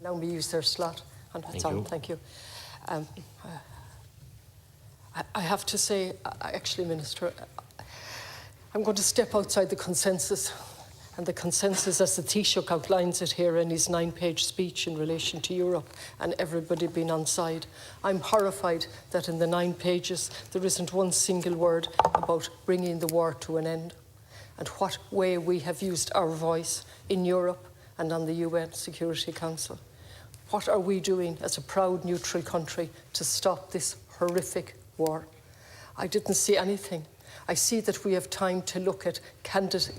Allow me to use their slot. And that's on. Thank you. I have to say, actually, Minister, I'm going to step outside the consensus. And the consensus, as the Taoiseach outlines it here in his 9-page speech in relation to Europe and everybody being on side. I'm horrified that in the 9 pages there isn't one single word about bringing the war to an end and what way we have used our voice in Europe and on the UN Security Council. What are we doing as a proud neutral country to stop this horrific war? I didn't see anything. I see that we have time to look at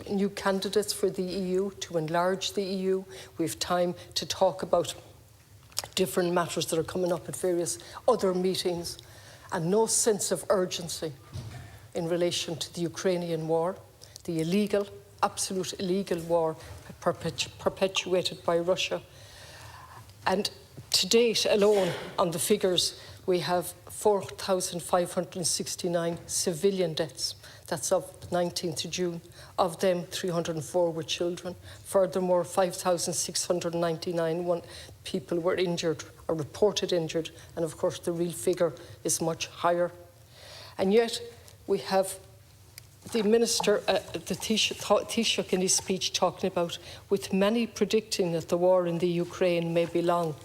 new candidates for the EU, to enlarge the EU. We have time to talk about different matters that are coming up at various other meetings, and no sense of urgency in relation to the Ukrainian war, the illegal, absolute illegal war perpetuated by Russia. And to date alone, on the figures, we have 4,569 civilian deaths. That's of 19th of June. Of them, 304 were children. Furthermore, 5,699 people were injured or reported injured. And of course, the real figure is much higher. And yet, we have the Minister, the Taoiseach in his speech talking about, with many predicting that the war in the Ukraine may be long.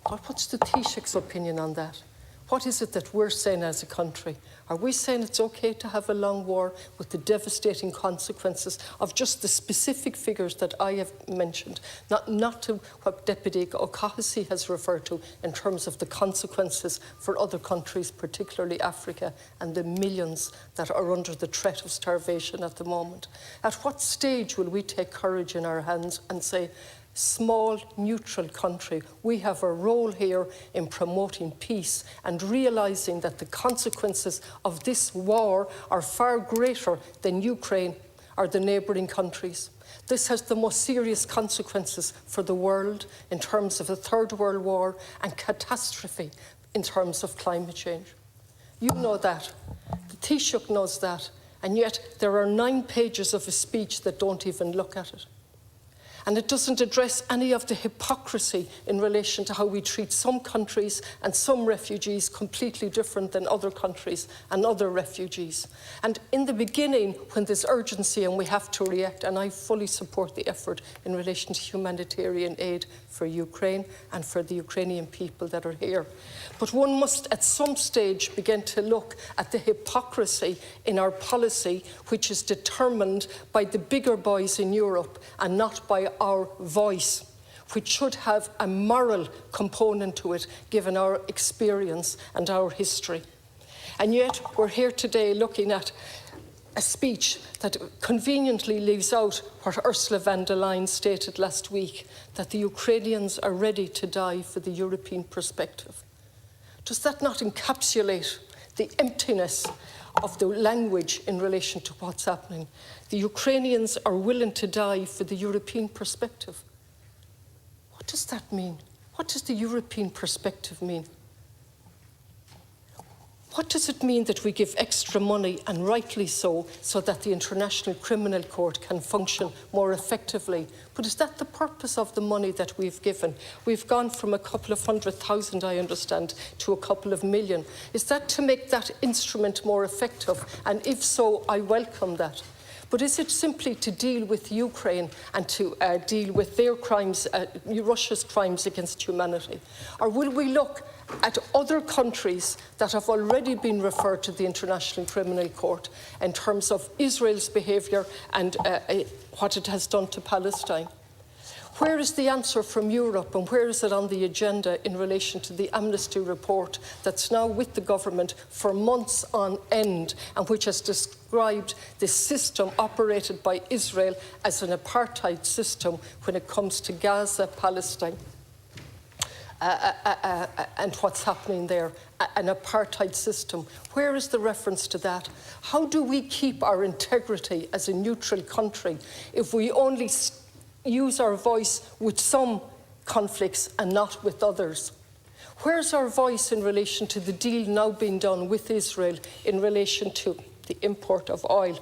What's the Taoiseach's opinion on that? What is it that we're saying as a country? Are we saying it's okay to have a long war with the devastating consequences of just the specific figures that I have mentioned, not to what Deputy O'Cahissy has referred to in terms of the consequences for other countries, particularly Africa, and the millions that are under the threat of starvation at the moment? At what stage will we take courage in our hands and say, small, neutral country, we have a role here in promoting peace and realising that the consequences of this war are far greater than Ukraine or the neighbouring countries. This has the most serious consequences for the world in terms of a third world war and catastrophe in terms of climate change. You know that. The Taoiseach knows that. And yet there are 9 pages of a speech that don't even look at it. And it doesn't address any of the hypocrisy in relation to how we treat some countries and some refugees completely different than other countries and other refugees. And in the beginning, when there's urgency and we have to react, and I fully support the effort in relation to humanitarian aid for Ukraine and for the Ukrainian people that are here. But one must at some stage begin to look at the hypocrisy in our policy, which is determined by the bigger boys in Europe and not by our voice, which should have a moral component to it, given our experience and our history. And yet we're here today looking at a speech that conveniently leaves out what Ursula von der Leyen stated last week, that the Ukrainians are ready to die for the European perspective. Does that not encapsulate the emptiness of the language in relation to what's happening? The Ukrainians are willing to die for the European perspective. What does that mean? What does the European perspective mean? What does it mean that we give extra money, and rightly so, so that the International Criminal Court can function more effectively? But is that the purpose of the money that we've given? We've gone from a couple of 100,000, I understand, to a couple of million. Is that to make that instrument more effective? And if so, I welcome that. But is it simply to deal with Ukraine and to deal with their crimes, Russia's crimes against humanity? Or will we look at other countries that have already been referred to the International Criminal Court in terms of Israel's behaviour and what it has done to Palestine? Where is the answer from Europe, and where is it on the agenda in relation to the Amnesty report that's now with the government for months on end, and which has described the system operated by Israel as an apartheid system when it comes to Gaza, Palestine, and what's happening there, an apartheid system? Where is the reference to that? How do we keep our integrity as a neutral country if we only use our voice with some conflicts and not with others? Where's our voice in relation to the deal now being done with Israel in relation to the import of oil?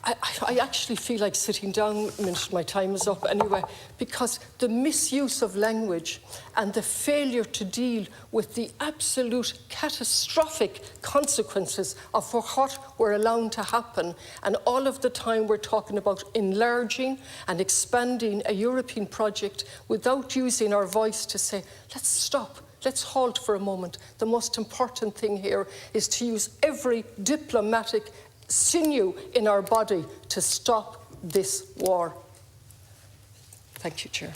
I actually feel like sitting down, Minister, my time is up anyway, because the misuse of language and the failure to deal with the absolute catastrophic consequences of what we're allowing to happen, and all of the time we're talking about enlarging and expanding a European project without using our voice to say, let's stop. Let's halt for a moment. The most important thing here is to use every diplomatic sinew in our body to stop this war. Thank you, Chair.